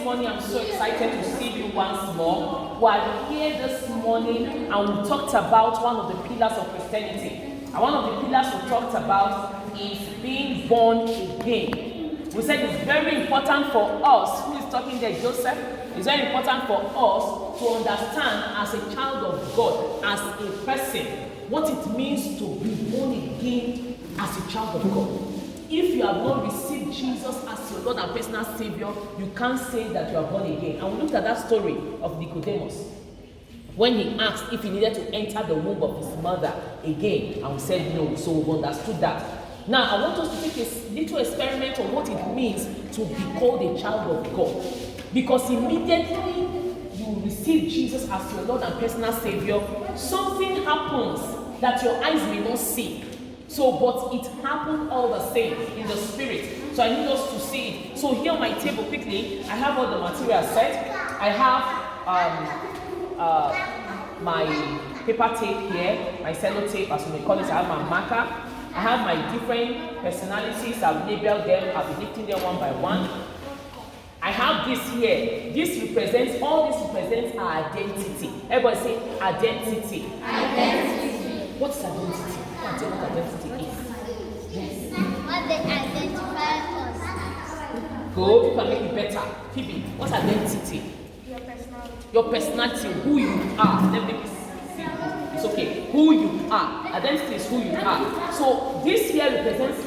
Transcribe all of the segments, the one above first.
morning, I'm so excited to see you once more. We are here this morning and we talked about one of the pillars of Christianity. And one of the pillars we talked about is being born again. We said it's very important for us, who is talking there, Joseph, it's very important for us to understand as a child of God, as a person, what it means to be born again as a child of God. If you have not received Jesus as your Lord and personal Savior, you can't say that you are born again. And we looked at that story of Nicodemus when he asked if he needed to enter the womb of his mother again, and we said no, so we understood that. Now, I want us to take a little experiment on what it means to be called a child of God. Because immediately you receive Jesus as your Lord and personal Savior, something happens that your eyes may not see. So, but it happened all the same in the spirit. So I need us to see it. So here on my table, quickly, I have all the material set. I have my paper tape here, my cello tape, as we may call it. I have my marker. I have my different personalities. I've labeled them. I'll be lifting them one by one. I have this here. This represents our identity. Everybody say identity. Identity. What's identity? What identity is? Yes. What they identify us. Good. You can make it better. Phoebe, what's identity? Your personality. Your personality, who you are. Let me make it simple. It's okay. Who you are. Identity is who you are. So this here represents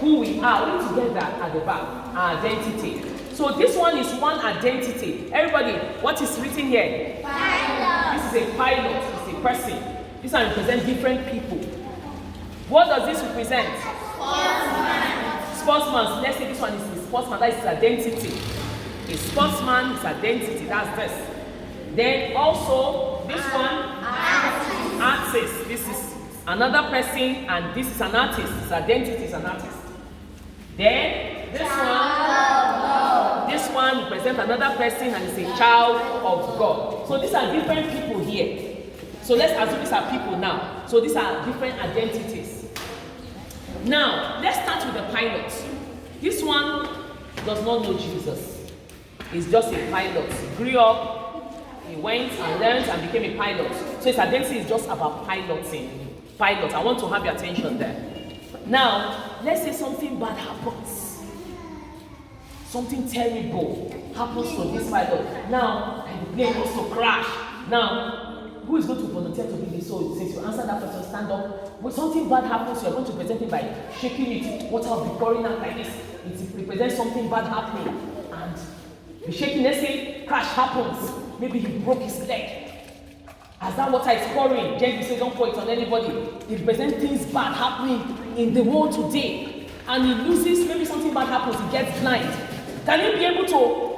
who we are. We're together at the back. Our identity. So this one is one identity. Everybody, what is written here? Pilot. This is a pilot. It's a person. This one represents different people. What does this represent? Sportsman. Sportsman. Let's say this one is a sportsman. That is his identity. A sportsman is identity. That's this. Then also this one, artist. This is another person, and this is an artist. His identity is an artist. Then this one represents another person, and it's a child of God. So these are different people here. So let's assume these are people now. So these are different identities. Now, let's start with the pilot. This one does not know Jesus. He's just a pilot. He grew up, he went and learned and became a pilot. So his identity is just about piloting. Pilot. I want to have your attention there. Now, let's say something bad happens. Something terrible happens to this pilot. Now, and the plane wants to crash. Now, who is going to volunteer to be this? So since you answer that question, stand up. When something bad happens, you are going to present it by shaking it. Water will be pouring out like this. It represents something bad happening. And be shaking. Let's say crash happens. Maybe he broke his leg. As that water is pouring, James says don't pour it on anybody. It represents things bad happening in the world today. And he loses, maybe something bad happens, he gets blind. Can he be able to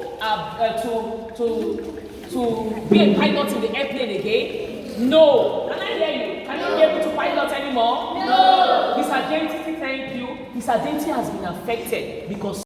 be a pilot in the airplane again? No. Can I hear you? Can you be able to pilot anymore? No. His identity, thank you. His identity has been affected because